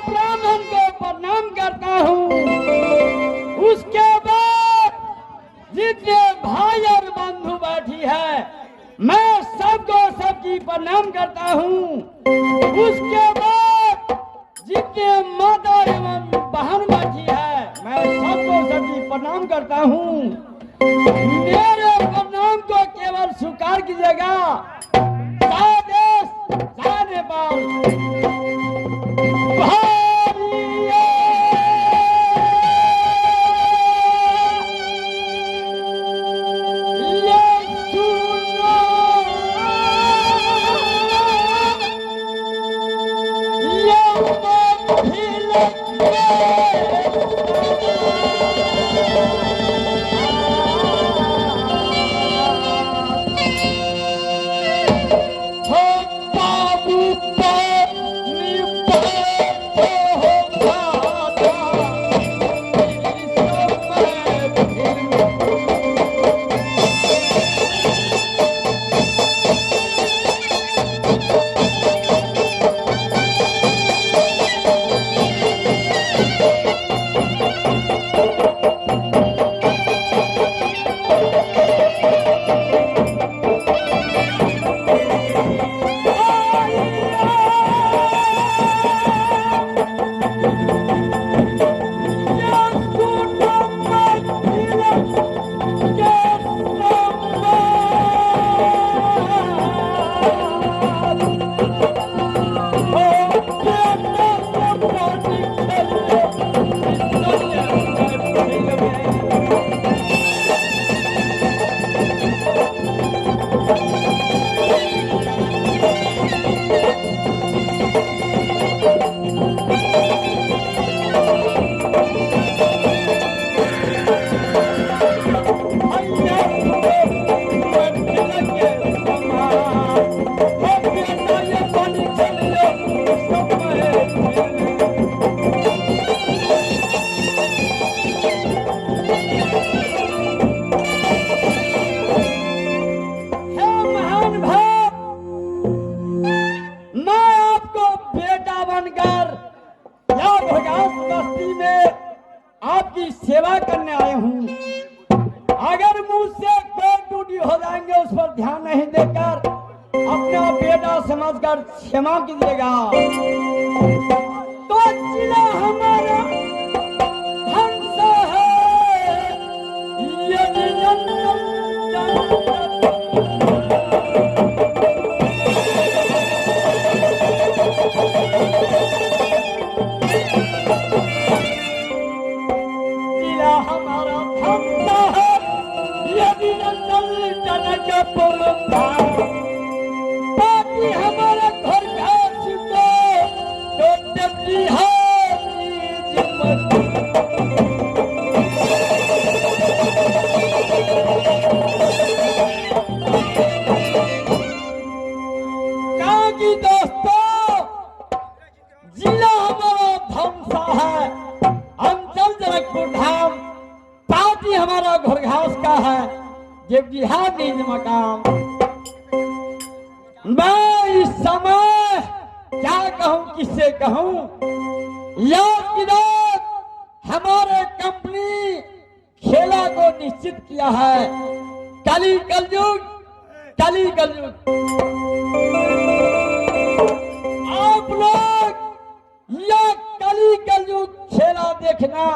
ब्राह्मण को प्रणाम करता हूँ। उसके बाद जितने भाई और बंधु बैठी है मैं सबको सबकी प्रणाम करता हूँ। उसके बाद जितने माता एवं बहन बैठी है मैं सबको सबकी प्रणाम करता हूँ। मेरे प्रणाम को केवल स्वीकार कीजिएगा। जय देश जय नेपाल। आपकी सेवा करने आए हूँ। अगर मुझसे कोई टूटी हो जाएंगे उस पर ध्यान नहीं देकर अपना बेटा समझकर क्षमा कीजिएगा। तो जिला हमारा हंस है यदि हमारा धंधा है यदि नंदन जनक पुरंदा बाकी हमारा घर का सुनो तो डबली है कहाँ की दोस्तों जिला हमारा धमसा है अंचल जनकपुर धाम पार्टी हमारा घोरघास का है ये बिहार निज मकाम। मैं इस समय क्या कहूँ किससे कहूँ याद विदात हमारे कंपनी खेला को निश्चित किया है कली कलयुग आप लोग यह कली कलयुग खेला देखना।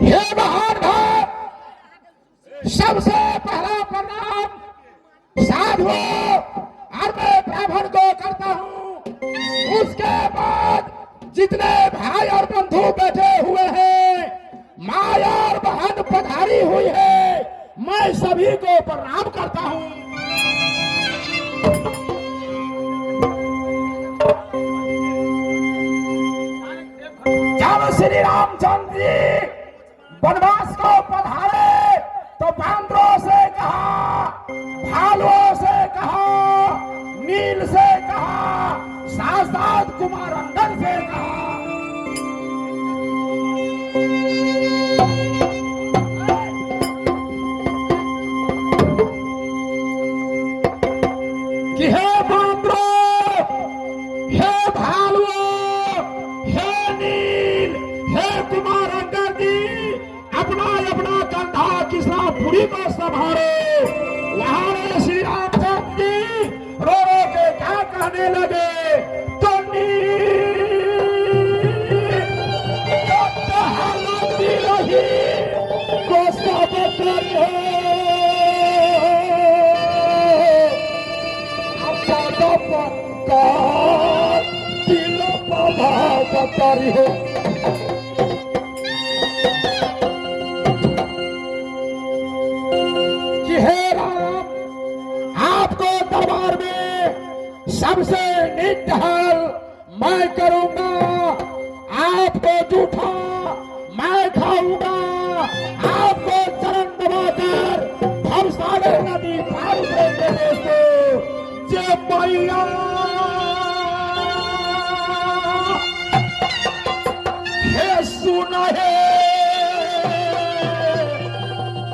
हे महान भाव, सबसे पहला प्रणाम साधुओं और मैं ब्राह्मण को करता हूं। उसके बाद जितने भाई और बंधु बैठे हुए हैं, माँ और बहन पधारी हुई है, मैं सभी को प्रणाम करता हूं। जब श्री रामचंद्र जी वनवास को पधारे तो बांदरों से कहा, भालुओं से कहा, नील से कहा, साक्षात कुमार अंगद से कहा। कि हे बांदरों, हे भालुओं, हे नील, हे कुमार अंगद जी, अपना अपना कंधा किसनापुरी को संभाले। वहां ने श्री रामचंद्र जी रो रो के क्या कहने लगे, तो रही को सब करे, दिल बतारी हो। हे राम, आपको दरबार में सबसे निडर मैं करूंगा, आपको जूठा मैं खाऊंगा, आपको चरण दबाकर भवसागर नदी पार देने को जे मैया हे सुना है,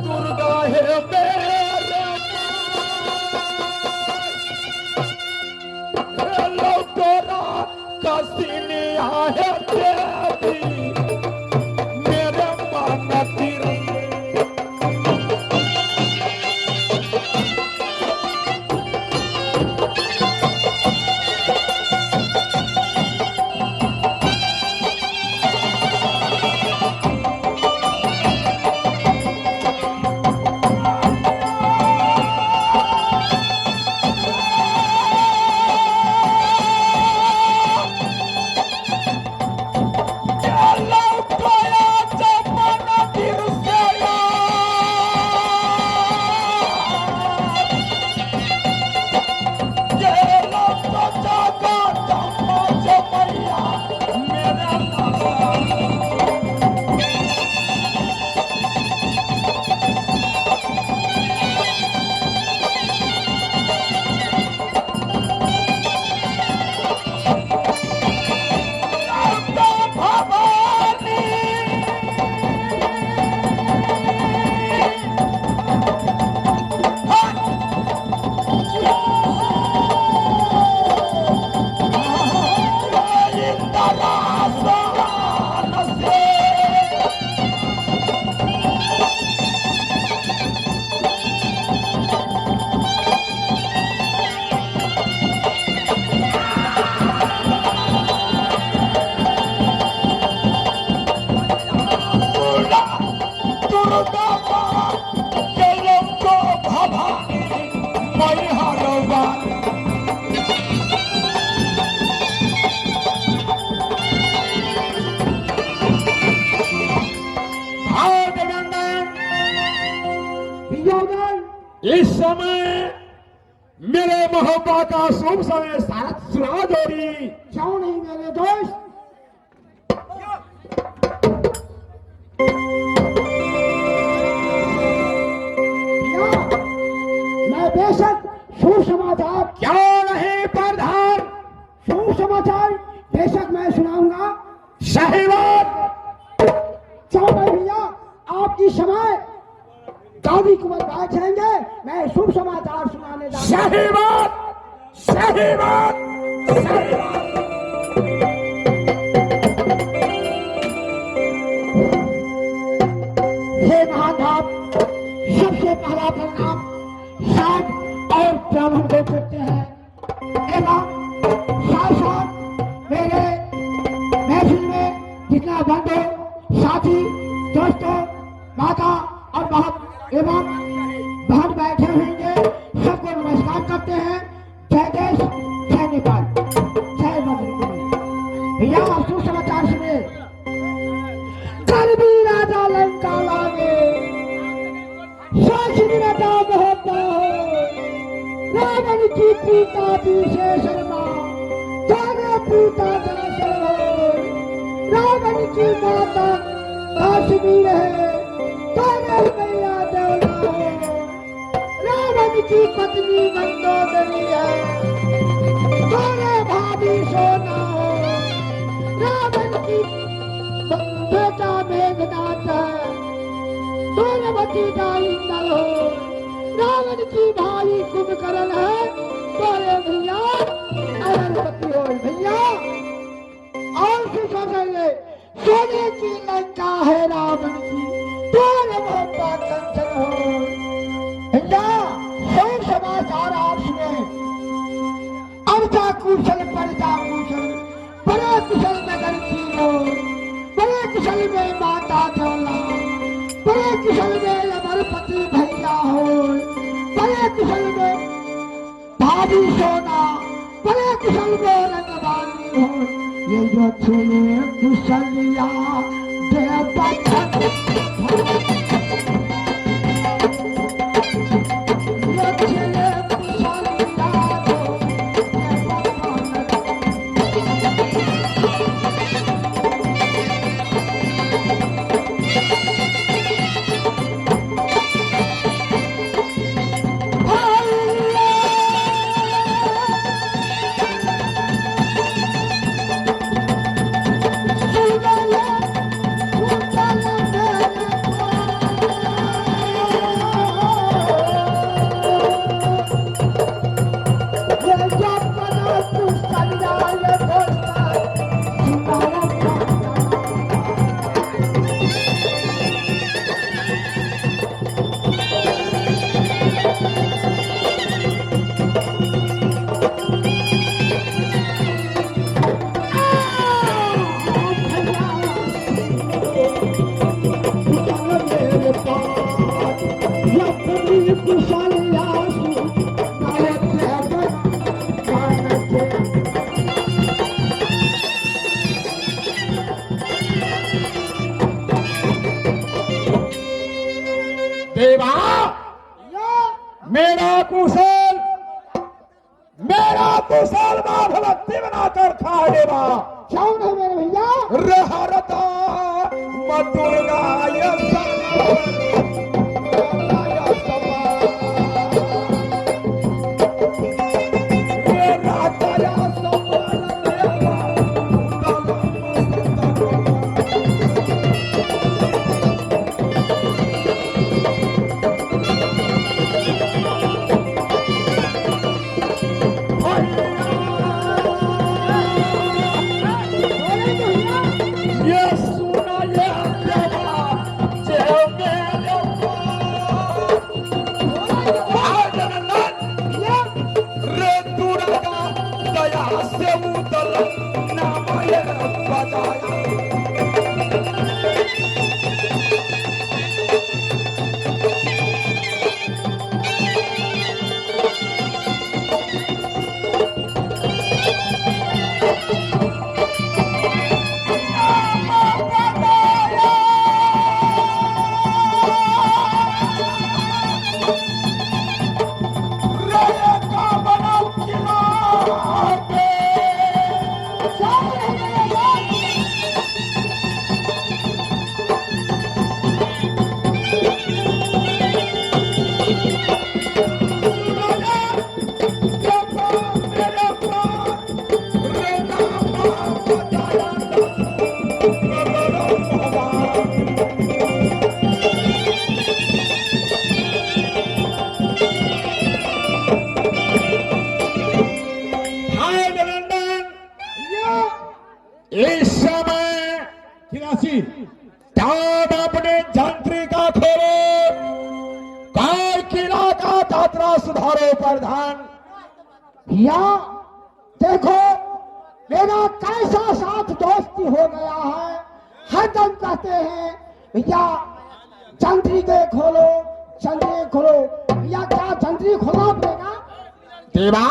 दुर्गा है मेरे लोटोरा कसिनिया है देवी मेरे मन तीर। इस समय मेरे मोहब्बा का शुभ समय साथ सुना जोड़ी। क्यों नहीं मेरे दोस्त? मैं बेशक शुभ समाचार, क्यों नहीं प्रधान, शुभ समाचार बेशक मैं सुनाऊंगा। सही बात। क्यों नहीं भैया, आपकी समय दादी कुंवर बैठेंगे, मैं शुभ समाचार सुनाने जा रहा हूं। सही बात, सही बात, सही बात। हे महाभाव, सबसे पहला प्रणाम साथ और ब्राह्मण को करते हैं एवं साथ साथ मेरे महफिल में जितना बंधु साथी दोस्तों माता और बहन एवं बहन बैठे होंगे सबको नमस्कार करते हैं। जय देश जय नेपाल जय मधुपुर। भैया आप सुसमाचार सुनिए। कल भी राजा लंका लागे साक्षी राजा बहुत रावण की पीता विशेषण जाने पीता रावण की माता काश्मीर है तारे मैया देवला है। रावण की पत्नी मंदोदरी है तारे भाभी सोना है। रावण की बेटा मेघनाथ है दोनवती का इंदल हो। रावण की भाई कुंभकर्ण है तारे भैया अरबपति हो। भैया और फिर समझेंगे सोने की लंका है रावण की तारे मोहब्बा कंचन हो। भैया सब समाचार आप सुने। अर्जा कुशल प्रजा कुशल बड़े कुशल नगर की हो। बड़े कुशल में माता चौला बड़े कुशल में अमरपति भैया हो। बड़े कुशल में भाभी सोना बड़े कुशल में रंगवानी हो। ये जो छे कुशलिया देवा मेरा कुशल भक्ति बनाकर खा देवा। कौन है मेरे भैया? रहरता मधुरगाय इस समय खिलासी टाप अपने जंत्री का खोलो, काय किला का यात्रा सुधारो प्रधान। भैया देखो मेरा कैसा साथ दोस्ती हो गया है। हरदम कहते हैं भैया जंतरी के खोलो, जंतरी खोलो। भैया क्या जंतरी खोलना पड़ेगा? देवा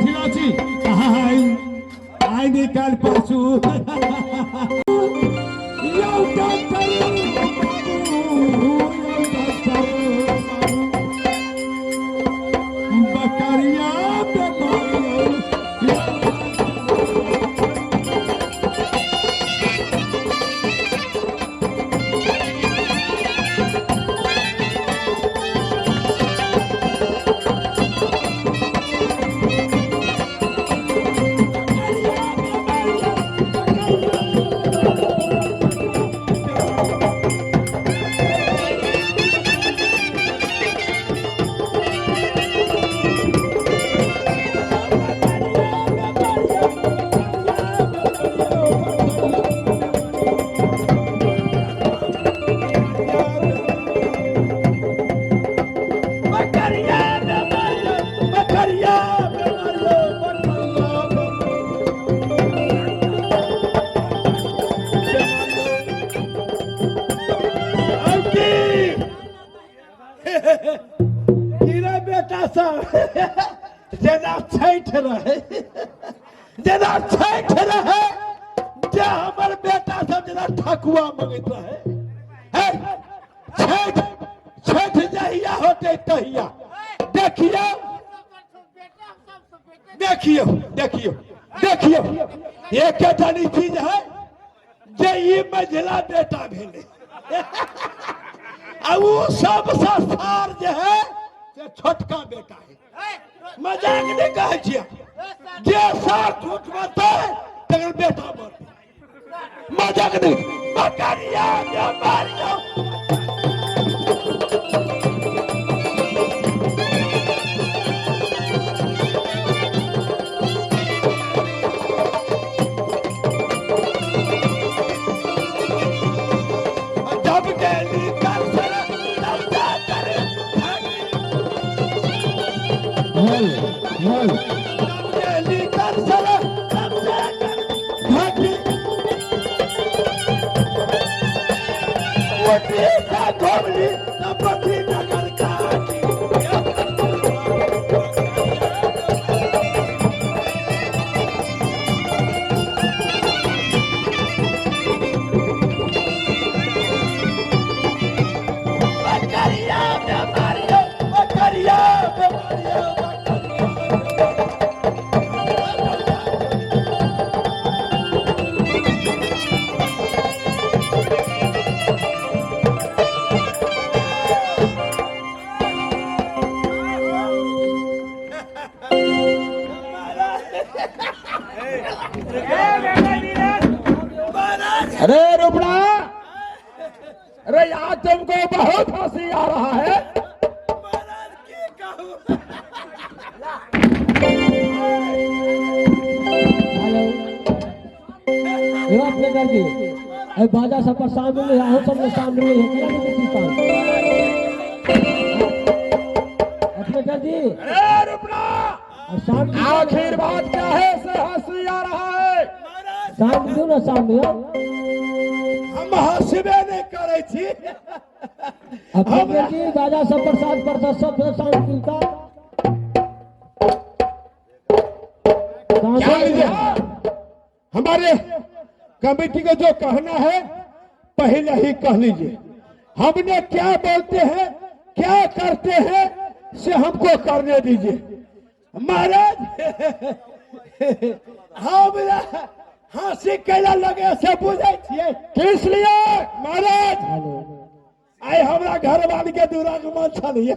खिलाची आएंगे कल परसों बकरिया बेटा सब जेना छैठ रहे जेना छैठ रहे जे हमर बेटा सब जेना ठकुआ मंगैत रहे छैठ छैठ जहिया होते तहिया देखियो देखियो देखियो देखियो एक जनी चीज है जे ई मझला बेटा भेले आ वो सबसे सार जे है से छोटका बेटा है मजाक नहीं कहे छियै जे सार झूठ बताए तकर बेटा मरते मजाक नहीं बकरिया के मारियो अरे रुपड़ा, अरे यार तुमको बहुत हंसी आ रहा है। बाजा सब पर सामने सब लोग सामने अरे रुपड़ा, आखिर बात क्या है से हंसी आ रहा है? सामने दो ना सामने हम हंसबे नहीं करे छी। जी बाजा सब प्रसाद प्रसाद सब शांति का क्या लीजिए? हमारे कमेटी को जो कहना है पहले ही कह लीजिए। हमने क्या बोलते हैं क्या करते हैं से हमको करने दीजिए। महाराज हमरा हंसी कैला लगे से बुझे छिए। किस लिए महाराज? आए हमरा घर वाली के दूरा के मन छलिए।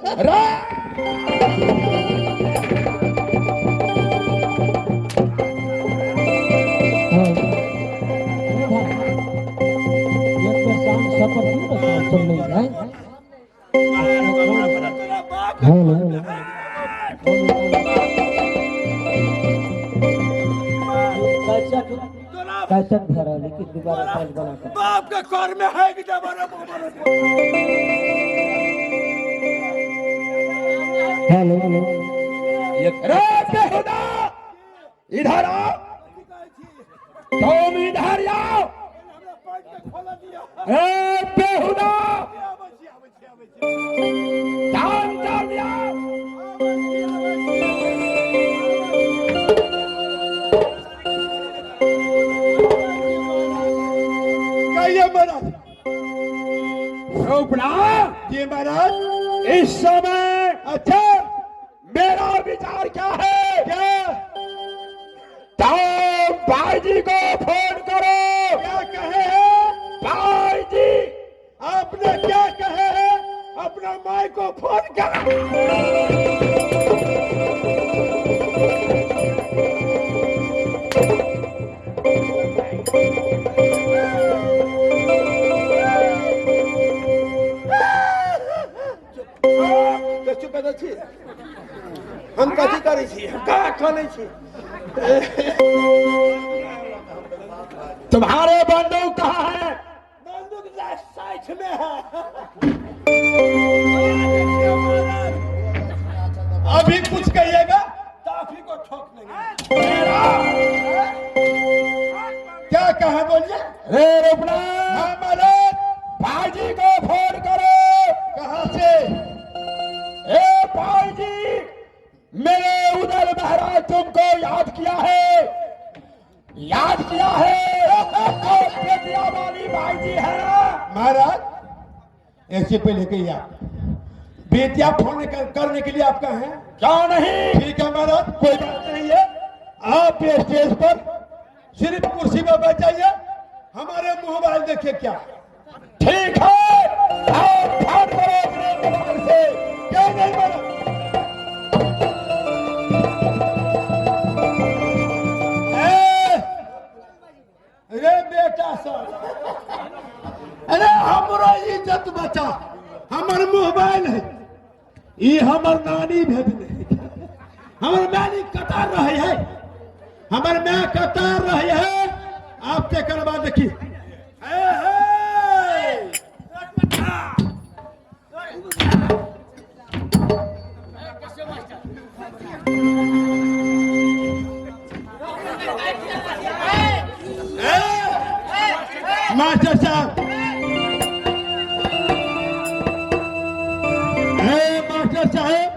कैसे घर है लेकिन दोबारा काज बना कर बाप के घर में है कि दोबारा हेलो हेलो रे बेहुदा इधर आओ, तुम इधर आओ। ए बेहुदा काम कर दिया। जी महाराज इस समय अच्छा मेरा विचार क्या है? क्या तो भाई जी को फोन करो। क्या कहे हैं भाई जी? आपने क्या कहे हैं? अपना माई को फोन करो। हम कथी करे छी? का खाने छी? तुम्हारे बंदूक कहाँ है? बंदूक साइड में है। अभी कुछ कहिएगा तो आप ही को ठोक देंगे। क्या कहा बोलिए? रे रुपना हमारे भाईजी को फोन करो। कहाँ से? ए भाईजी मेरे उधर महाराज तुमको याद किया है, याद किया है। बेटिया वाली भाई जी है महाराज। ऐसे पहले कहिए आप बेटिया फोन करने के लिए आपका है क्या? नहीं ठीक है महाराज, कोई बात नहीं है। आप स्टेज पर सिर्फ कुर्सी पर बैठ जाइए, हमारे मोबाइल देखिए क्या। ठीक है आप फोन करो अपने मोबाइल से। क्यों नहीं महाराज? अरे बेटा सर, अरे हमारा इज्जत बचा, हमार मोबाइल है, ये हमार नानी भेजने, हमार नानी कतार रही है, हमार मैं कतार रही है। आप ते करवा देखिए। मास्टर साहब, मास्टर साहब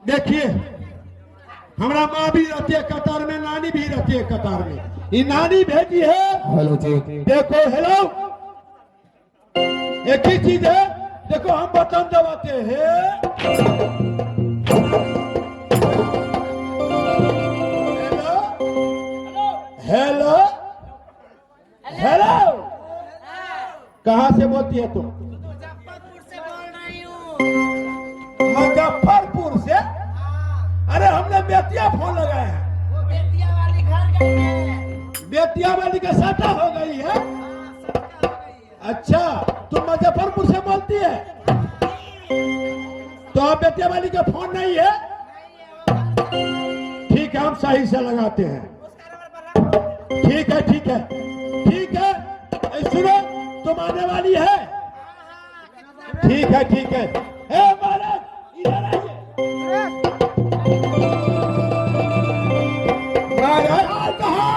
देखिए, हमारा माँ भी रहती है कतार में, नानी भी रहती है कतार में। ये नानी भेजी है, हेलो जी, देखो हेलो, एक ही चीज है, देखो हम बटन दबाते हैं, हेलो हेलो, कहाँ से बोलती है तुम? मुजफ्फरपुर से बोल रही हूँ। मुजफ्फरपुर से? अरे हमने बेतिया फोन लगाया है। वो बेतिया वाली घर गई है। बेतिया वाली का साटा हो गई है। अच्छा, तुम मुजफ्फरपुर से बोलती है, तो आप बेतिया वाली का फोन नहीं है? ठीक है, हम सही से लगाते हैं। ठीक है ठीक है ठीक है, सुनो, तुम आने वाली है? ठीक है ठीक है। ए महाराज, इधर आइए। महाराज कहा?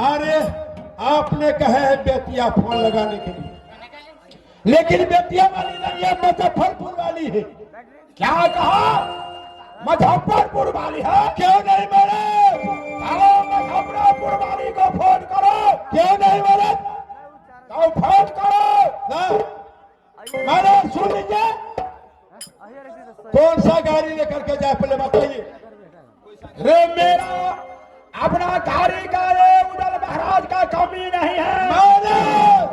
अरे आपने कहा है बेतिया फोन लगाने के लिए, लेकिन बेतिया वाली नहीं है, मुजफ्फरपुर वाली है। क्या कहा? मुजफ्फरपुर वाली है? क्यों नहीं महाराज? आओ मुजफ्फरपुर वाली को फोन करो। क्यों नहीं महाराज? तो फोन करो। महाराज सुन लीजिए, कौन सा गाड़ी लेकर के जाए पहले बताइए। रे मेरा अपना गाड़ी का रे उधर महाराज का कमी नहीं है। महाराज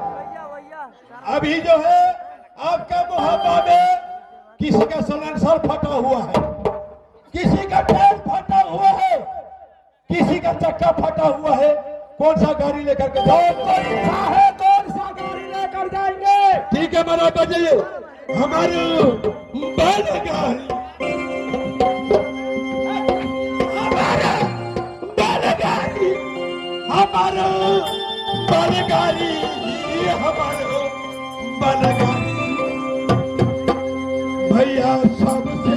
अभी जो है आपका मोहब्बा में किसी का सलेंसर फटा हुआ है, किसी का टायर फटा हुआ है, किसी का चक्का फटा हुआ है। कौन सा गाड़ी लेकर के जाओ? है कौन सा गाड़ी लेकर जाएंगे? ठीक है महाराज, बजाइए हमारी बैलगाड़ी, हमारा बैलगाड़ी, हमारा बैलगाड़ी, हमारा बैलगाड़ी भैया सबसे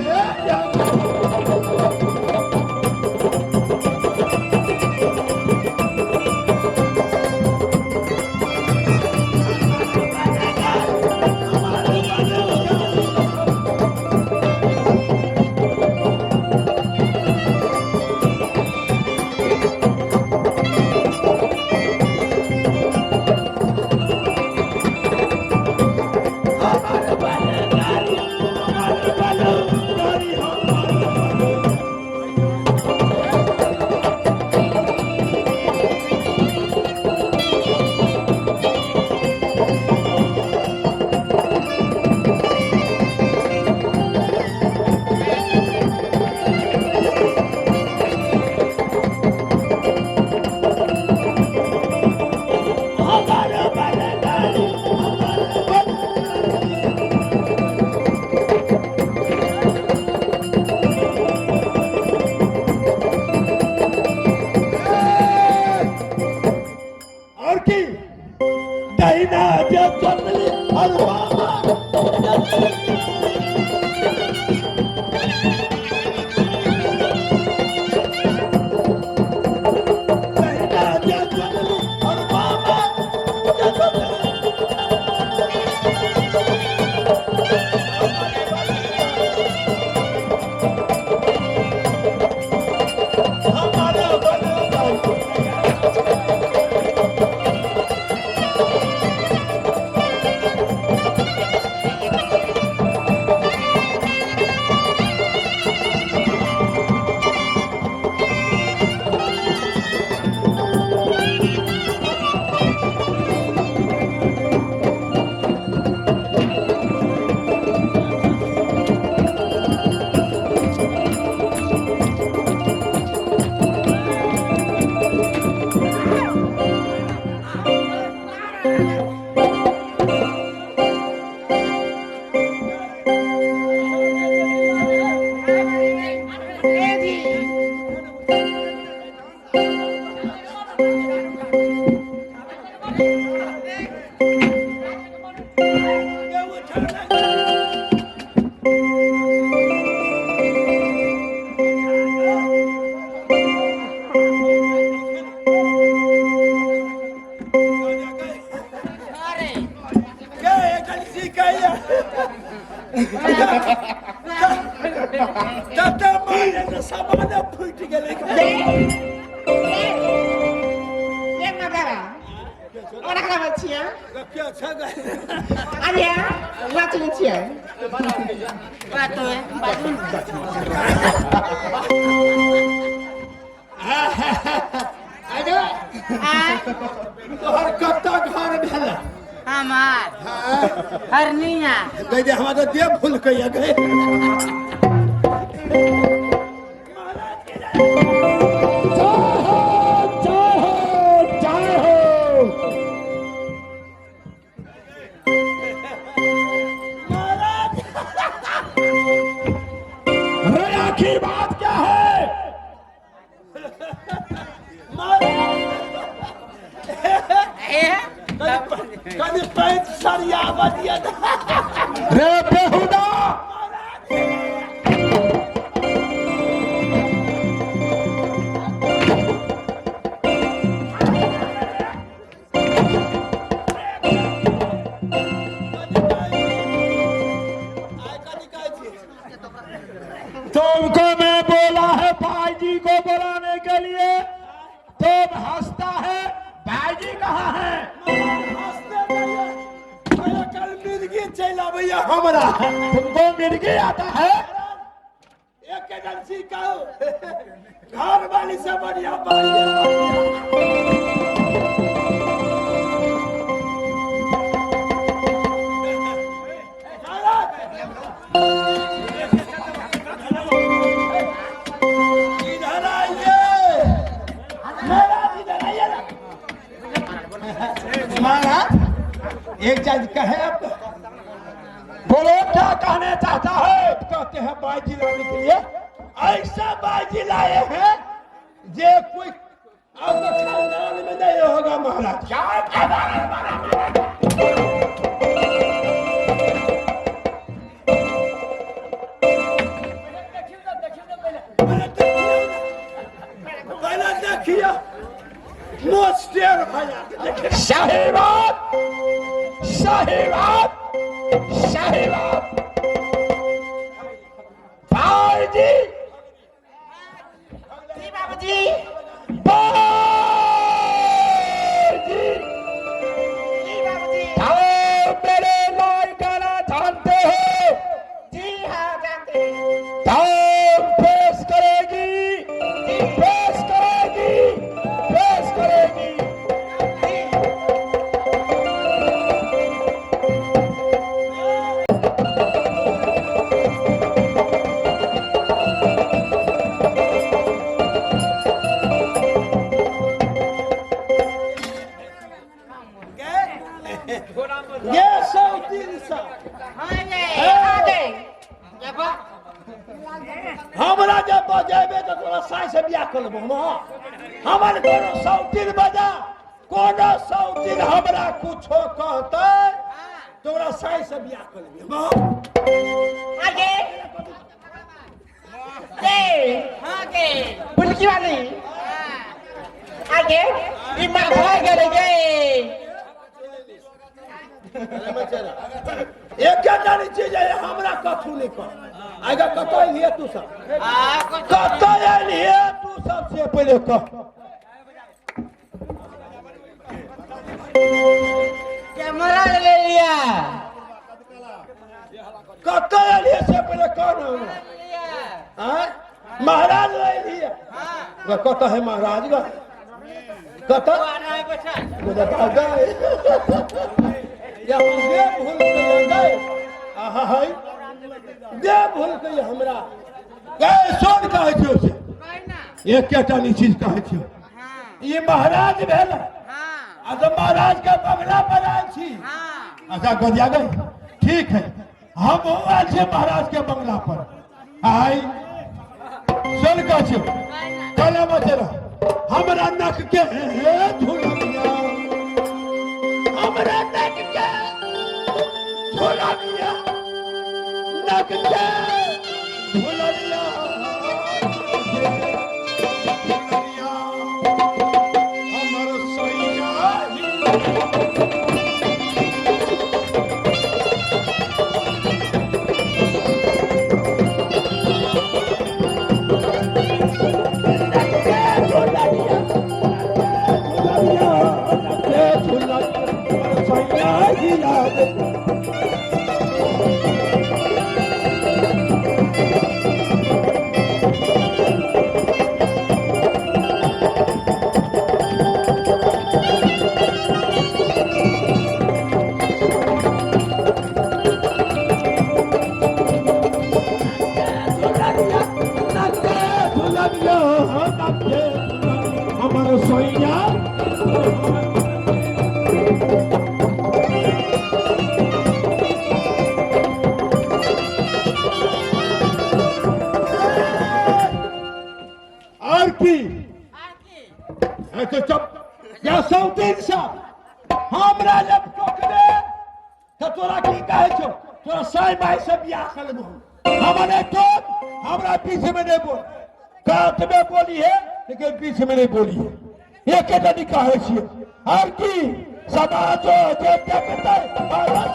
गेले ये मगरा और करा बच्चिया क्या अच्छा गए अरे लाचन छिए बात है अरे तोहर कत्ता घर भेला हमार हरनिया गई दे हमारा दे भूल के आ गए अरे आखिर बात क्या है कभी पैंट सरिया बदिया रे बेहुदा तुमको मैं बोला है भाई जी को बुलाने के लिए तुम हंसता है भाई जी कहाँ है कल मिर्गी चला भैया हमरा तुमको मिर्गी आता है एक एजेंसी का घर वाली से बढ़िया बढ़िया इधर आइए महाराज इधर आइए ना महाराज एक चीज कहे आपको बोलो क्या कहने चाहता है कहते हैं बाजी लाने के लिए ऐसा बाजी लाए हैं जे कोई आपका खानदान में नहीं होगा महाराज क्या पहले देखिए मोस्टेर भैया शाहीबाद शाहीबाद शाहीबाद भाई जी बाबूजी भाई जी बाबूजी आओ मेरे लाल गाना जानते हो जी हाँ जानते हैं धाम पेश करेगी पेश करेगी पेश करेगी ये 103 हाँ गए जब हमरा जब बजेबे तो तोरा साई से बियाह कर लेबो ना हमर कोनो 103 बजा कोनो 103 हमरा कुछो कहते तोरा साई से बियाह कर लेबो आगे गए हाँ गए बुलकी वाली आगे ये माथा गए एक जानी चीज है हमरा कथू नहीं कह आगे कतो लिए तू सब कतो लिए तू सबसे पहले कह कैमरा ले लिया कतो लिए से पहले कौन है महाराज ले लिए कतो है महाराज का कतो गए या दे भूल के गए आहा है दे भूल के हमरा गए सोन कहे छियो से एक केटा नी चीज कहे छियो ये महाराज भेल आ तो महाराज का बंगला बनाल छी अच्छा गदिया गए ठीक है हम आए छे महाराज के बंगला पर आई सोन कहे छियो चले बचेरा हमरा नक के झुलमिया हमरा नक के झुलमिया नक के झुलमिया झुलमिया हमर सैया हमारे सोइया और की तो चुप या सौतीन साहब हमरा जब टोकले तो तोरा की कहे छो तोरा साई भाई से बियाह कर लेबो हमने तो हमरा पीछे में नहीं बोल काट में बोली है लेकिन पीछे में नहीं बोली है ये केटा दी कहे छिए और की समाज जे देखते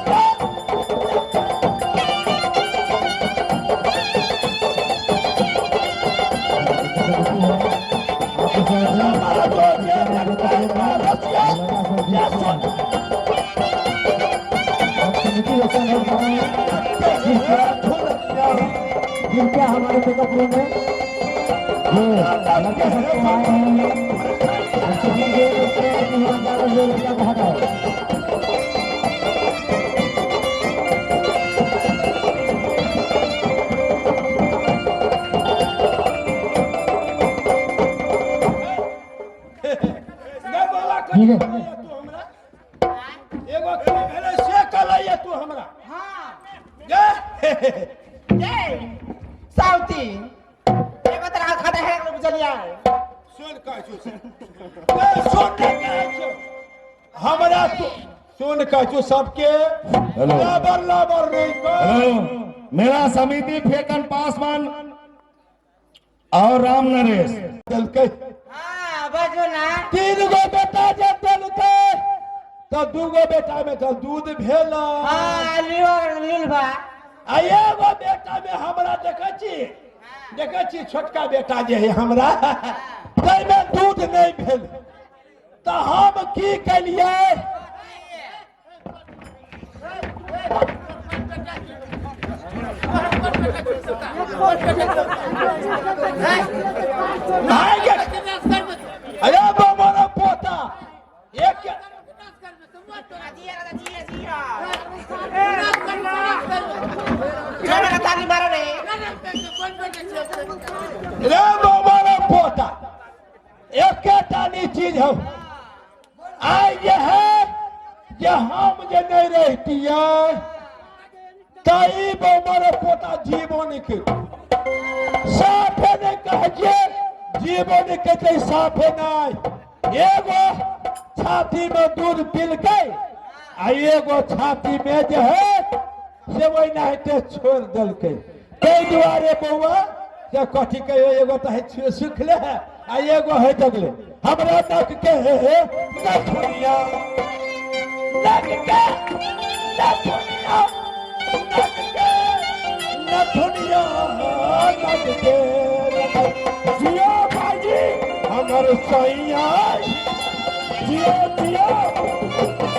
जिनके हमारे पिकअप रूम में लड़का सबको आए हैं लड़का बहुत है ठीक है एगो पहले से कलैया तू हमरा साउथी एगो तरह खाता है बुझलिया सुन कह छो सुन कह छो हमरा तू सुन कह छो सबके लाबर लाबर नहीं कर मेरा समिति फेकन पासवान और राम नरेश चलके हां बजो ना 3 गो बेटा जब चलते तो 2 गो बेटा में तो दूध भेला हां लील बा आ एगो बेटा में हमरा देखै छी छोटका बेटा जे है हमरा तै में दूध नहीं भेल तो हम की कलिए भाई के अरे बाबा पोता एक रे बाबा पोता एक टानी चीज हो आई ये है जे हम जे नहीं रहती है तई बाबा पोता जीवन के साफे नहीं कहे जीवन के साफे नहीं एगो छाती में दूध पिल के आ एगो छाती में जो है से वही नहते छोड़ दल के कई दुआरे बउआ से कथी के एगो तो है सुखले है आ एगो है जगले हमरा नक के है नथुनिया नक के नथुनिया नक के नथुनिया नक के जियो भाई हमर सैया जियो जियो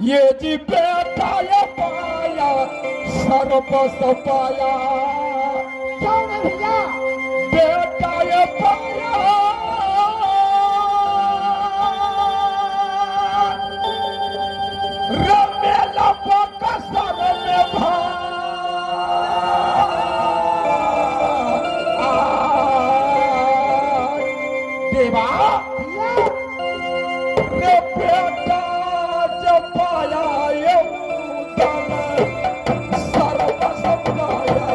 ये जी बेटा ये पाया सर्प सपाया कौन है भैया बेटा ये पाया रमेला पका सर में देवा रे बेटा जब पाया ये उदन सर्व सपाया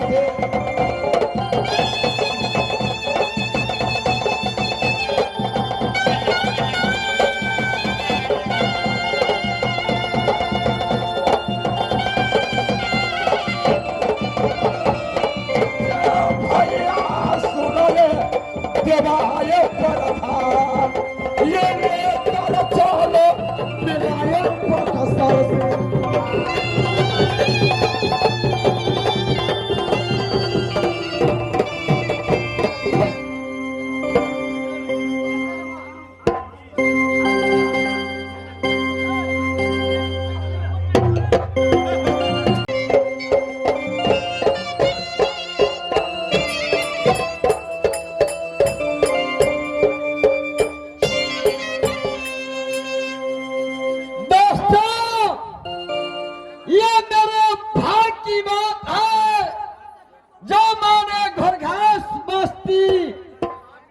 से भैया सुनले देवाय प्रधान ये नेता चलो विनायक प्रकाश से दोस्तों, ये मेरे भाग की बात है जो मैंने घरघास बस्ती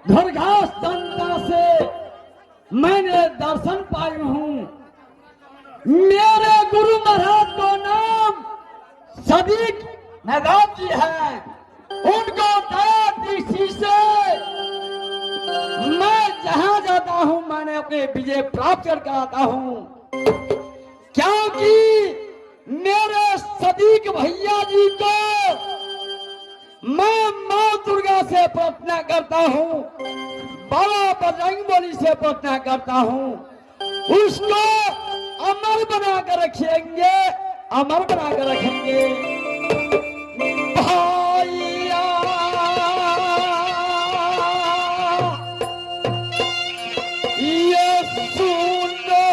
घरघास जनता से मैंने दर्शन पाई हूँ। मेरे गुरु महाराज को नाम सदीक नदाब जी है। उनको दया दृष्टि से मैं जहाँ जाता हूँ मैंने अपने विजय प्राप्त करके आता हूँ, क्योंकि मेरे सदीक भैया जी को मैं माँ दुर्गा से प्रार्थना करता हूँ, बाबा बजरंगबली से प्रार्थना करता हूँ, उसको अमर बना कर रखेंगे, अमर बना कर रखेंगे। भैया ये सुनो,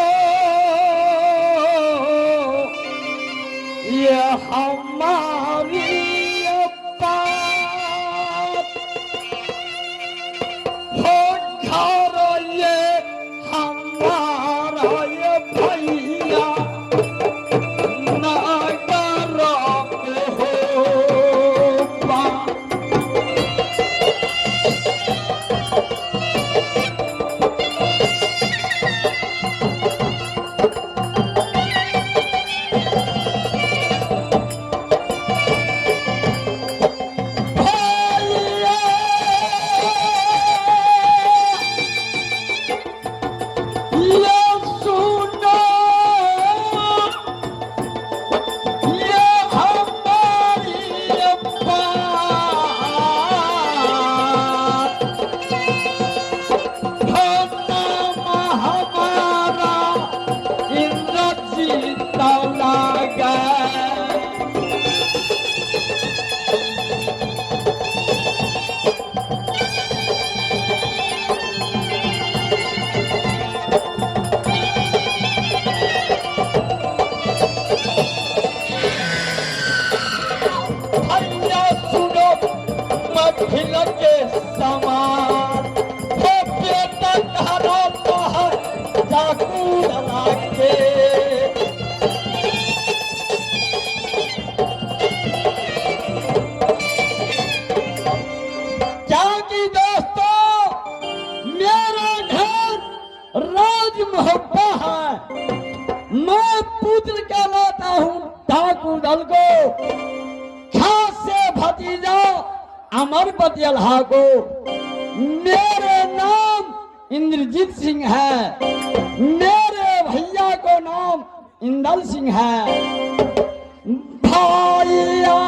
ये हमारी बात हो, घर ये हमारा ये भैया नगर हो बात। के समान हो बेटा धराता है चाकू लगा के। क्योंकि दोस्तों मेरा घर राज मोहब्बा है, मैं पुत्र कहलाता हूँ ठाकुर दल को, खास से भतीजा अमर बतियलहा को। मेरे नाम इंद्रजीत सिंह है, मेरे भैया को नाम इंदल सिंह है। भैया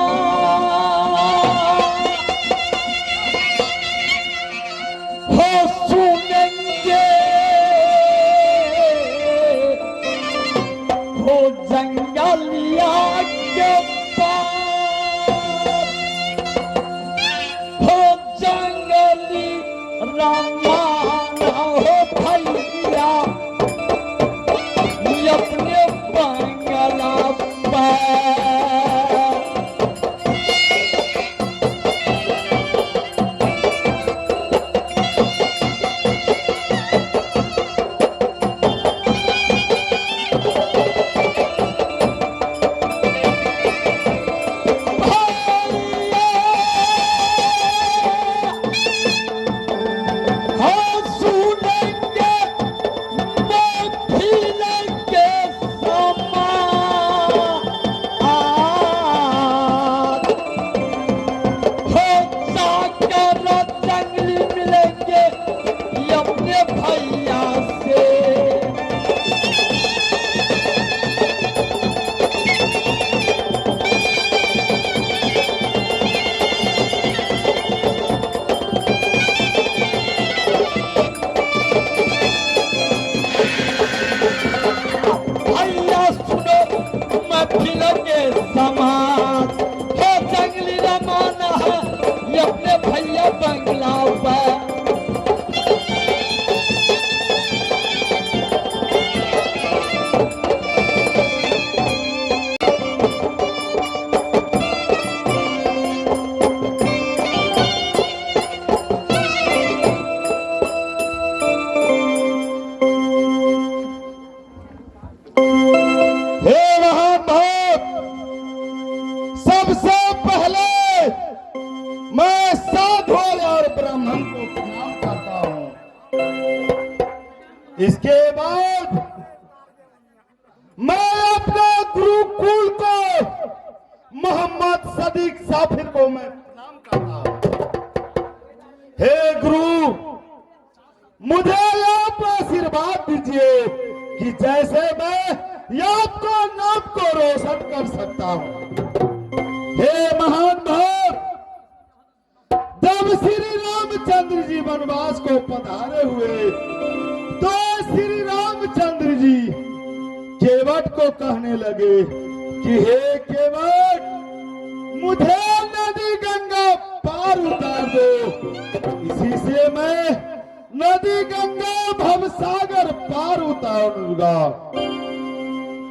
हो सुनेंगे हो जंगलिया के रामाना हो भैया अपने बंगला अपने भैया से। भैया सुनो महफिल के समान है, जंगली रमाना है ये अपने भैया बंगला पर। हे महाभारत, सबसे पहले मैं साधु और ब्राह्मण को प्रणाम करता हूं। इसके बाद मैं अपने गुरुकुल को मोहम्मद सदीक साफिर को मैं प्रणाम करता हूं। हे गुरु, मुझे आप आशीर्वाद दीजिए कि जैसे मैं आपको नाम को रोशन कर सकता हूं। हे महान भक्त, जब श्री रामचंद्र जी वनवास को पधारे हुए तो श्री रामचंद्र जी केवट को कहने लगे कि हे केवट, मुझे नदी गंगा पार उतार दो, इसी से मैं नदी गंगा भवसागर पार उतारूंगा।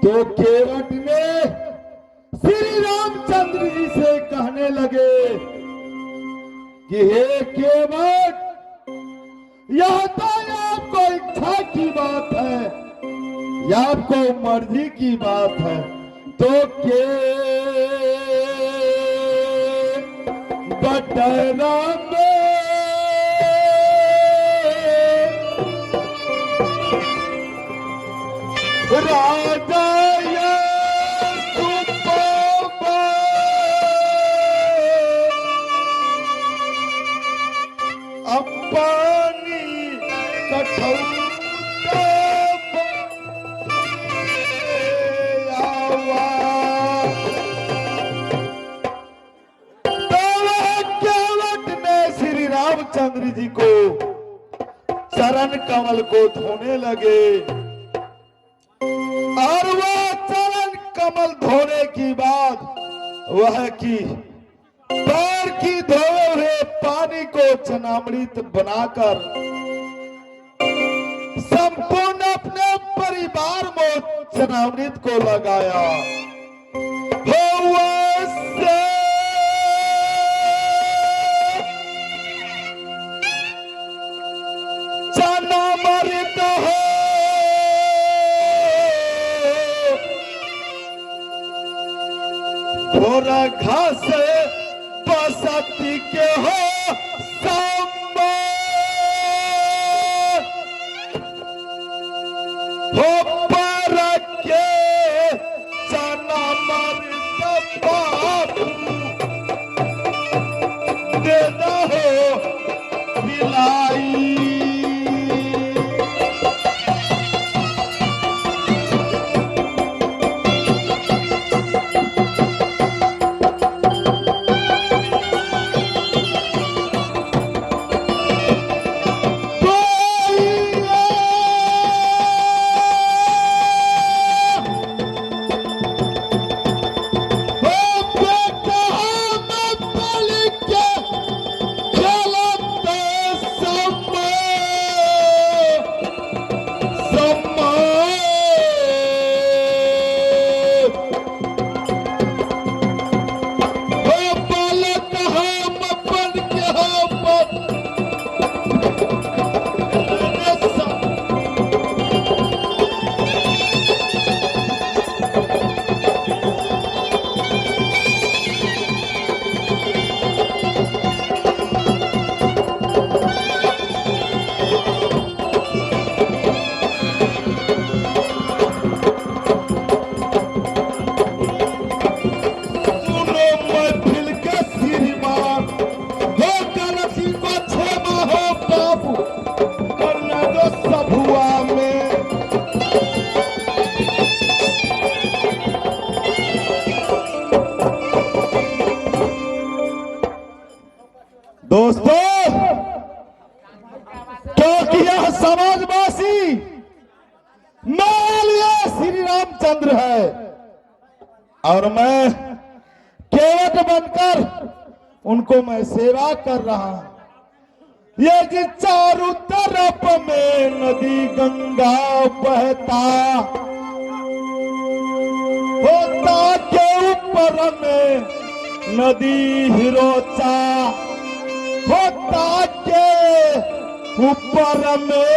तो केवट ने श्री रामचंद्र जी से कहने लगे कि हे केवट, यह तो आपको इच्छा की बात है, यह आपको मर्जी की बात है। तो के बटरा में राजा अपनी केवट ने श्री रामचंद्र जी को चरण कमल को धोने लगे और वह चरण कमल धोने की बाद वह की पैर की धोए हुए पानी को चनामृत बनाकर संपूर्ण अपने परिवार में चनामृत को लगाया। से चनामृत हो थोड़ा घास बसती के हो सांबा हो पर के चनामृत बाबू देना हो मिलाई। चंद्र है और मैं केवट बनकर उनको मैं सेवा कर रहा हूं। ये जी चारों तरफ में नदी गंगा बहता होता के ऊपर में नदी हिरोचा होता के ऊपर में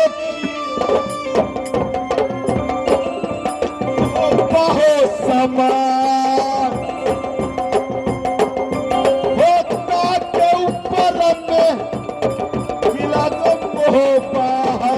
बहुत समान होता के ऊपर में किला तो होता है।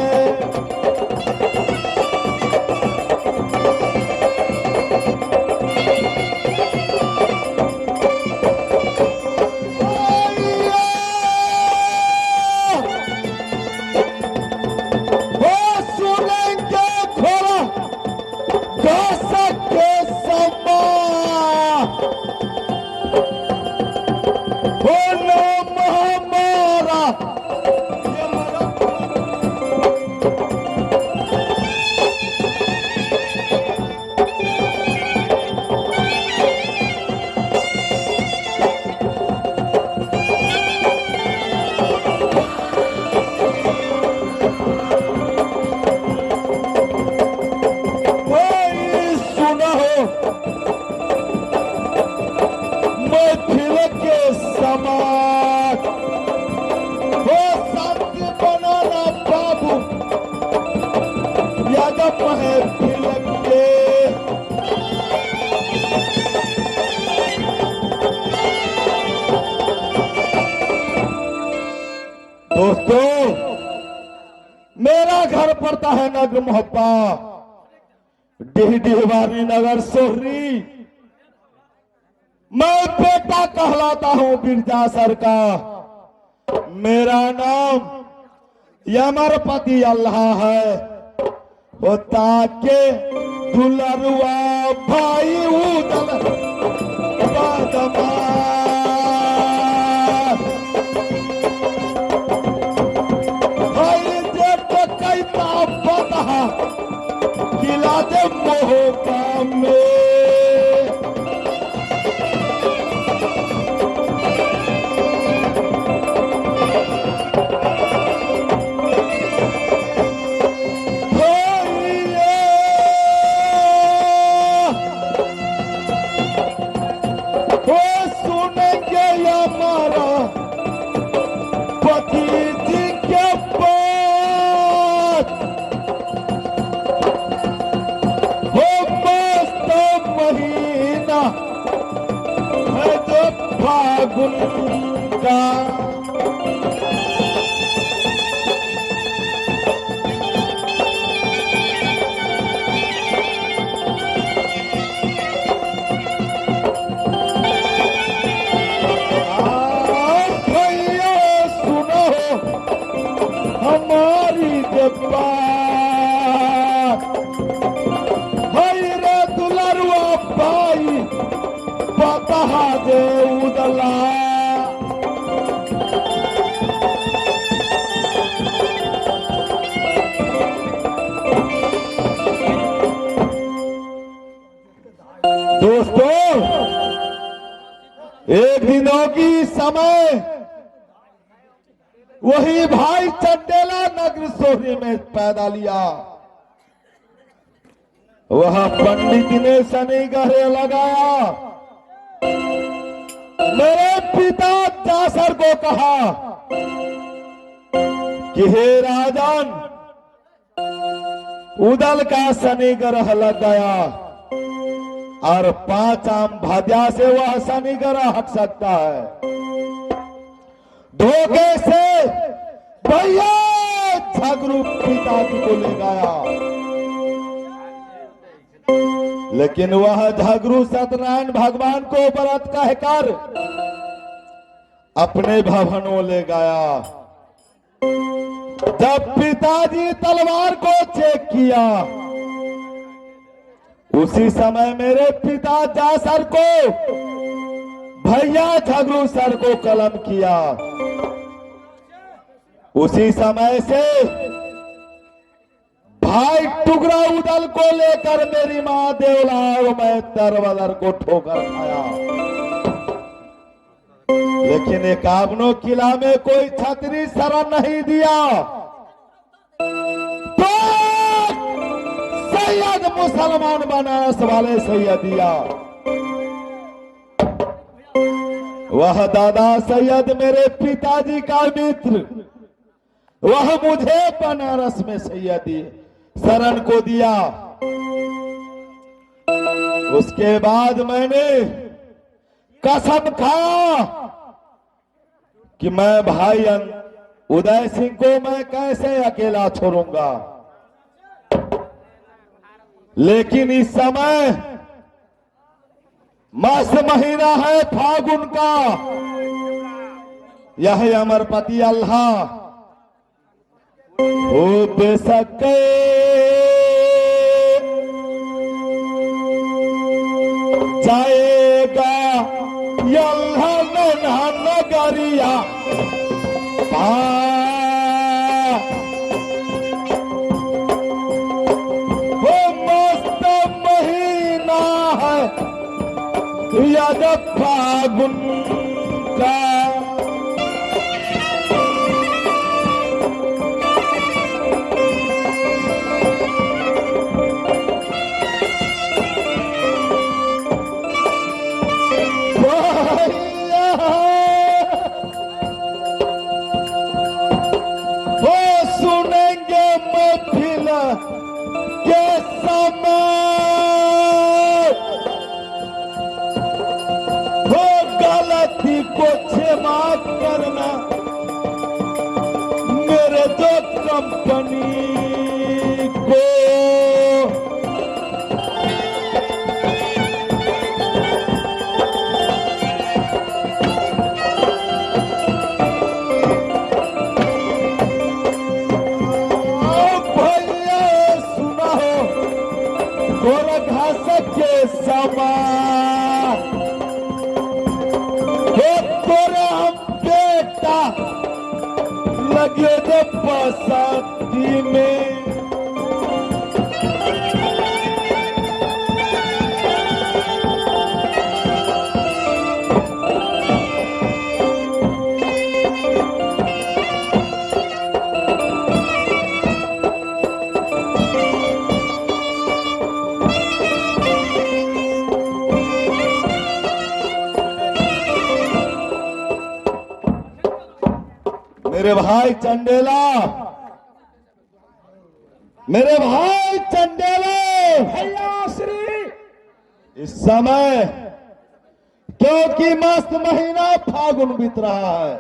दोस्तों, मेरा घर पड़ता है नगर मोहब्बा डिहवारी नगर सोहरी। मैं बेटा कहलाता हूं बिरजासर का। मेरा नाम यमरपति अल्लाह है। होता के दुलरुआ भाई उदल भाई जेठ कैता पता किला दे मोहब्बा में। दोस्तों, एक दिनों की समय वही भाई चंडेला नगर सोहरी में पैदा लिया। वह पंडित ने शनि गहरे लगाया। मेरे पिता जासर को कहा कि हे राजन, उदल का शनि ग्रह लग गया और 5 आम भाद्या से वह शनि ग्रह हट सकता है। धोखे से भैया झगड़ू पिताजी को ले गया, लेकिन वह झगड़ू सत्यनारायण भगवान को व्रत कहकर अपने भवनों ले गया। जब पिताजी तलवार को चेक किया, उसी समय मेरे पिता जासर को भैया झगड़ू सर को कलम किया। उसी समय से भाई नुगरा उदल को लेकर मेरी माँ देवला और मैं तरवदर को ठोकर खाया, लेकिन एकावनो किला में कोई छतरी शरण नहीं दिया। तो सैयद मुसलमान बनारस वाले सैयदिया, वह दादा सैयद मेरे पिताजी का मित्र, वह मुझे बनारस में सैयदी शरण को दिया। उसके बाद मैंने कसम खाया कि मैं भाई उदय सिंह को मैं कैसे अकेला छोड़ूंगा। लेकिन इस समय मास महीना है फागुन का, यह अमरपति अल्लाह हो बेसके जाएगा यल्हा नगरिया वो मस्त महीना है याद फागुन का। को क्षमा करना मेरे जो कंपनी को। भैया सुना हो गोरा घास के समान लगे तो बसाती में। मेरे भाई चंडेला, मेरे भाई चंडेले भैया श्री, इस समय क्योंकि मस्त महीना फागुन बीत रहा है,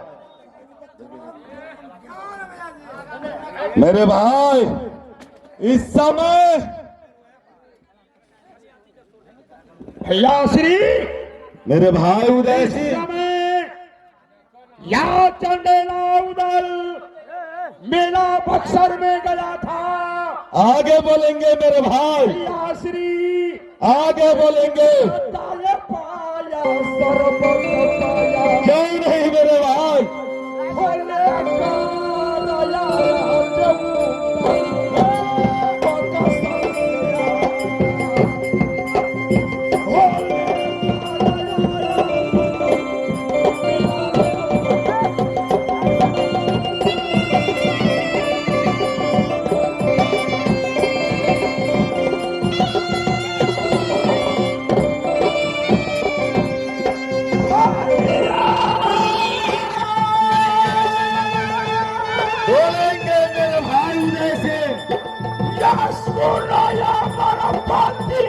मेरे भाई इस समय भैया श्री, मेरे भाई उदय सिंह या चंडेला उदल मेला बक्सर में गया था। आगे बोलेंगे मेरे भाई, भैया श्री आगे बोलेंगे। ताले पाया सरबत पाया, क्यों नहीं मेरे भाई, भोले काया जब बोलेंगे मेरे भाई उदय सिंह। सुनाया हमारा पाती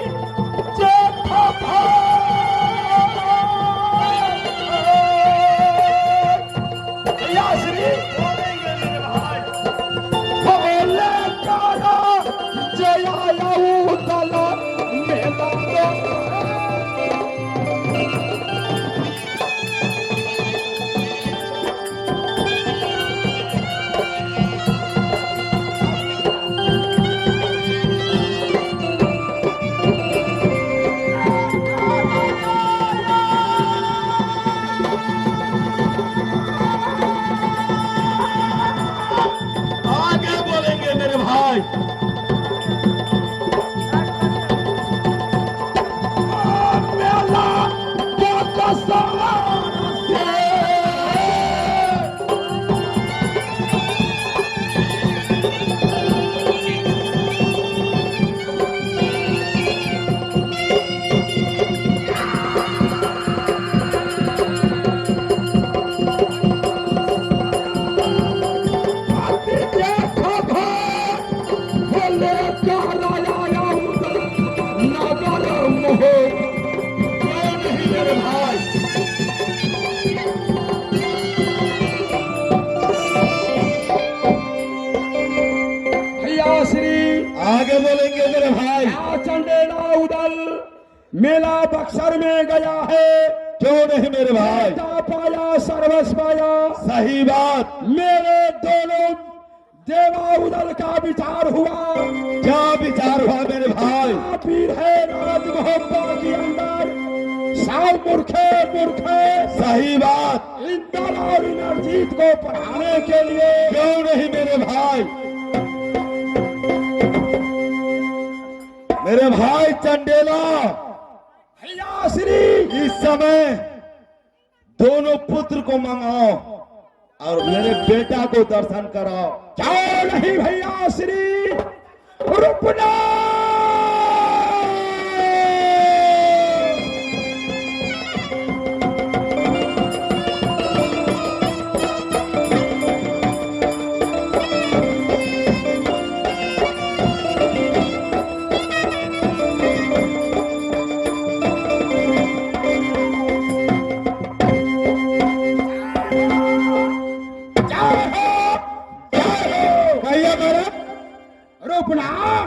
आगे बोलेंगे मेरे भाई। क्या चंडेला उदल मेला बक्सर में गया है, क्यों नहीं मेरे भाई? बेटा पाया सर्वस्व पाया। सही बात। मेरे दोनों देवा उदल का विचार हुआ। क्या विचार हुआ मेरे भाई? पीर है राज मोहब्बा के अंदर साल मूर्खे मूर्खे। सही बात। इंदल और इंद्रजीत को पढ़ाने के लिए क्यों नहीं मेरे भाई? मेरे भाई चंडेला, भैया श्री इस समय दोनों पुत्र को मंगाओ और मेरे बेटा को दर्शन कराओ। क्यों नहीं भैया श्री? रुपना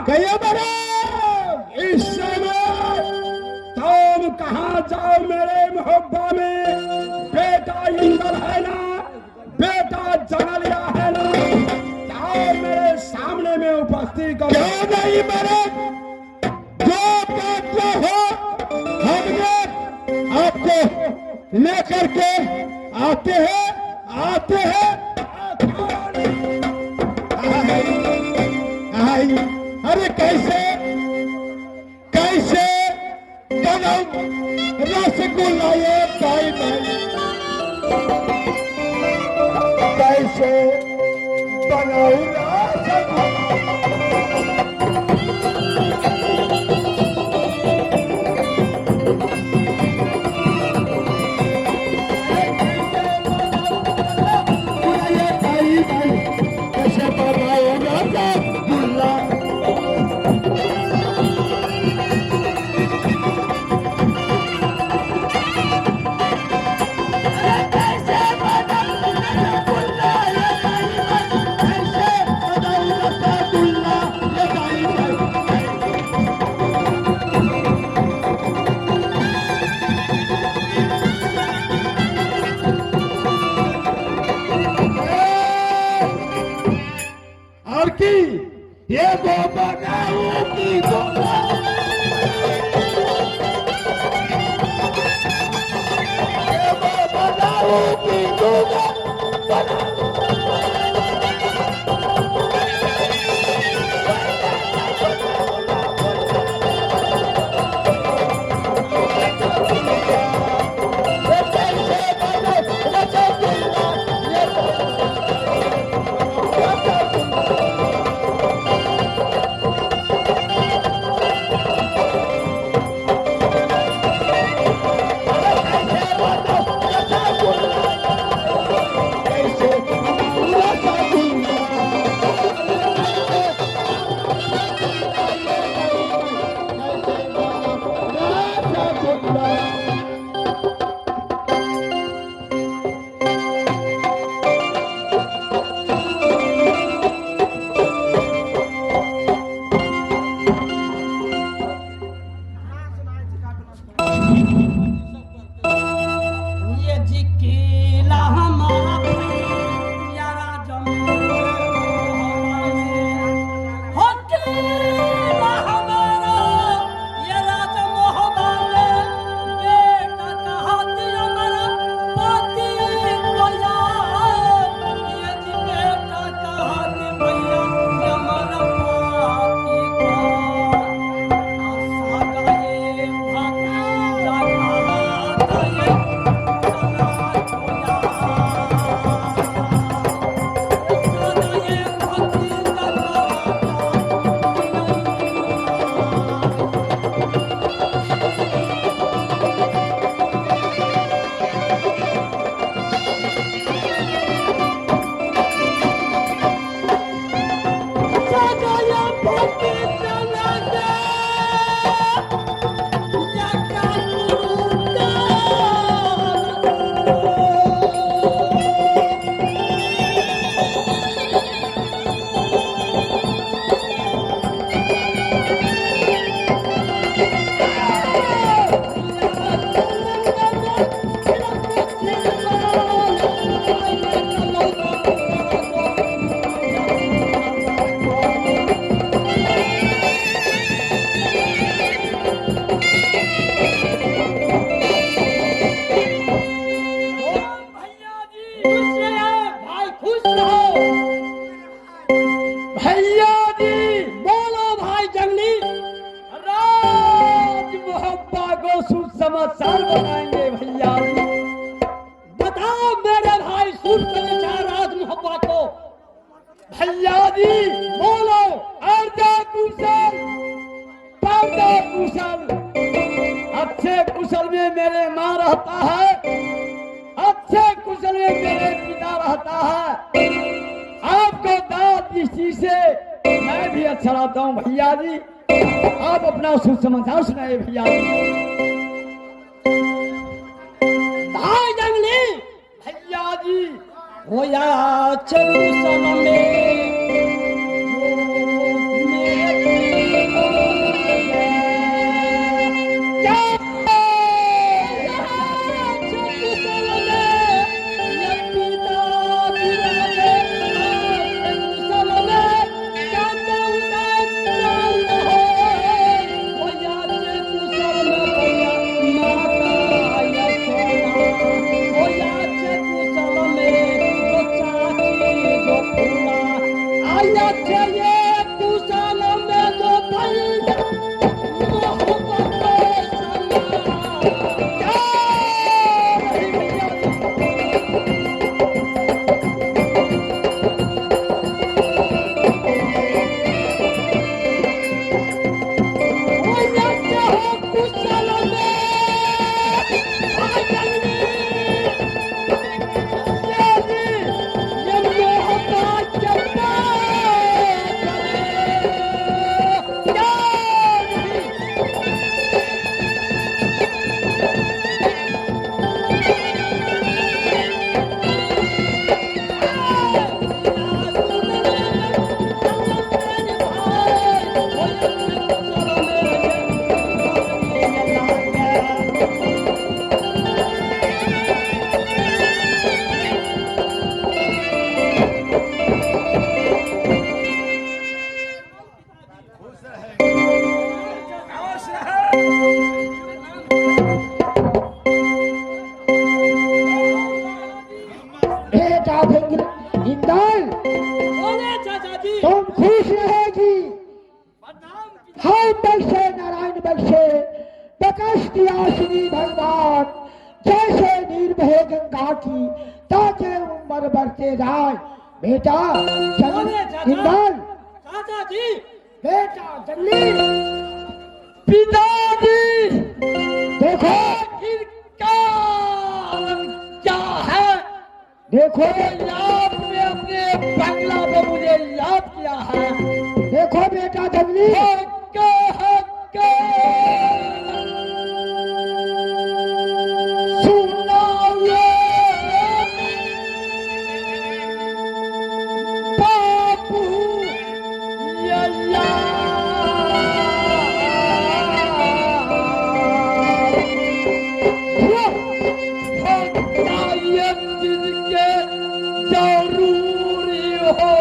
कहिए मेरे। इस समय तुम कहाँ जाओ मेरे मोहब्बा में? बेटा इंदल है ना, बेटा जनलिया है ना, जाओ मेरे सामने में उपस्थित करो। क्यों नहीं मेरे? जो कहते हो हमने आपको लेकर के आते हैं आई। अरे कैसे कैसे कदम रसगुल्ला ये भाई कैसे बनाऊ कैसे बनाऊ रसगुल्ला। और की ये वो बनाऊ की बनाऊ की सुसमाचार बताएंगे भैया जी। बताओ मेरे भाई सुसमाचार राज मोहब्बा को भैया जी बोलो। अर्ध कुशल पार्थ कुशल, अच्छे कुशल में मेरे माँ रहता है, अच्छे कुशल में मेरे पिता रहता है। आपको दाद दृष्टि से मैं भी अच्छा रहता हूँ भैया जी। आप अपना सुसमाचार सुनाए भैया जी। भाई जंगली भैया जी हो या कुशल में इंदल तुम खुश रहेगी। हम बख्शे नारायण बख्शे प्रकाशियासिनी भगवान जैसे निर्भय गंगा की ताजे उम्र बढ़ते जाए। बेटा इंदल चाचा जी, बेटा जल्दी पिताजी देखो क्या है। देखो आपने अपने बंगला में मुझे याद किया है। देखो बेटा जल्दी जरूरी हो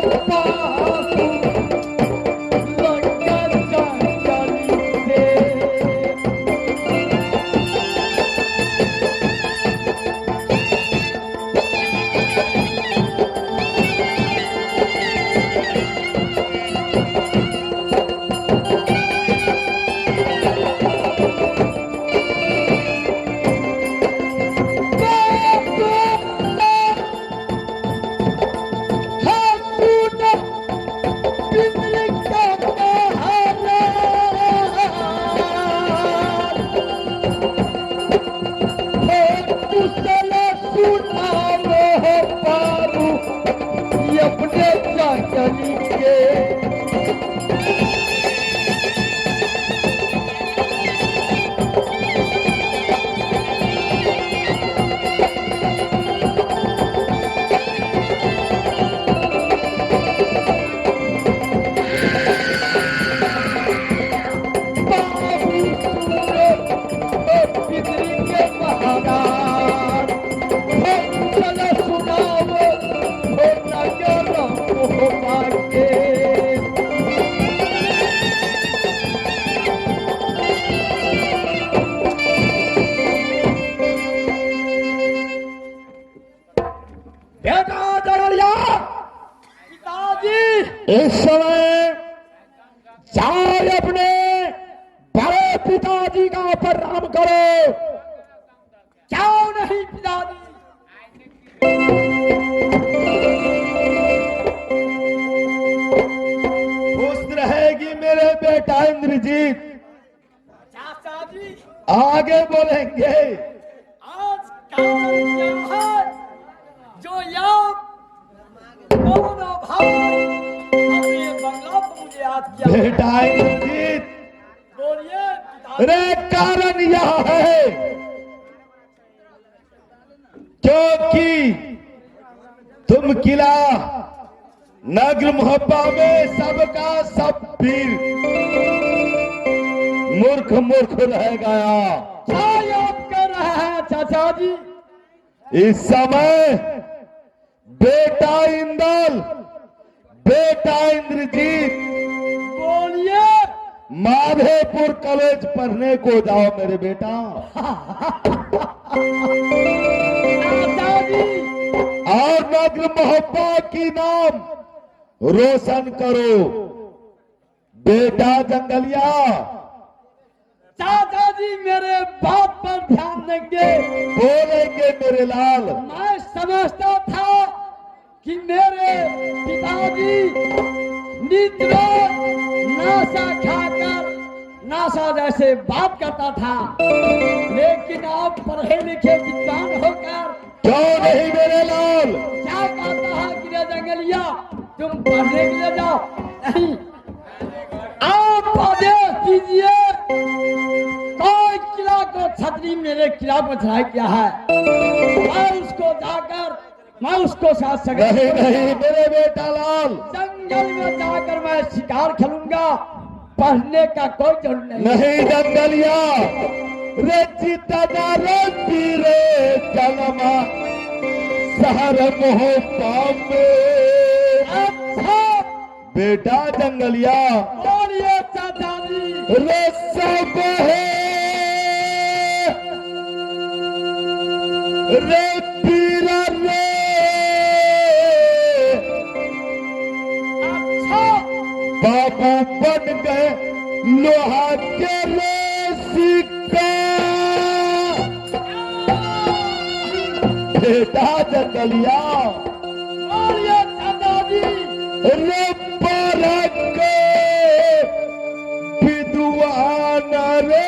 इस समय जाए अपने बड़े पिताजी का प्रणाम करो। क्यों नहीं पिताजी? खुश रहेगी मेरे बेटा इंद्रजीत। चाचा जी आगे बोलेंगे। आज कारण क्या है जो यहाँ दोनों भाई अपने बंगला पर मुझे याद किया? बेटा इंद्रजीत, बोलिए पिताजी। अरे कारण यह है क्योंकि तुम किला नगर मोहब्बा में सबका सब पीर मूर्ख मूर्ख रह गया। क्या याद कर रहे हैं चाचा जी? इस समय बेटा इंदल, बेटा इंद्रजीत बोलिए। माधेपुर कॉलेज पढ़ने को जाओ मेरे बेटा। चाचा जी और नगर मोहब्बा की नाम रोशन करो बेटा जंगलिया। चाचा जी मेरे बात पर ध्यान देंगे। बोलेंगे मेरे लाल। मैं समझता था कि मेरे पिताजी निद्रा नाशा खाकर नाशा जैसे बात करता था, लेकिन आप पढ़े लिखे विद्वान होकर क्यों नहीं मेरे लाल? क्या कहता है कि रे जंगलिया तुम पढ़ने के लिए जाओ? नहीं, आप आदेश दीजिए। कोई किला को छतरी मेरे किला पर चढ़ाई किया है, मैं उसको साथ सगा नहीं नहीं मेरे बेटा लाल, जंगल में जाकर मैं शिकार खेलूंगा। पढ़ने का कोई जरूरत नहीं। नहीं जंगलिया। रे चिता रे पीरे जनमा शहर मोहब्बा में। अच्छा बेटा जंगलिया। बोलिए चाचा जी। रे सब है रे पीरा रे। अच्छा बाबू बन गए लोहा के रे सिक्का। बेटा जंगलिया। बोलिए चाचा जी। रे परक विद्वान रे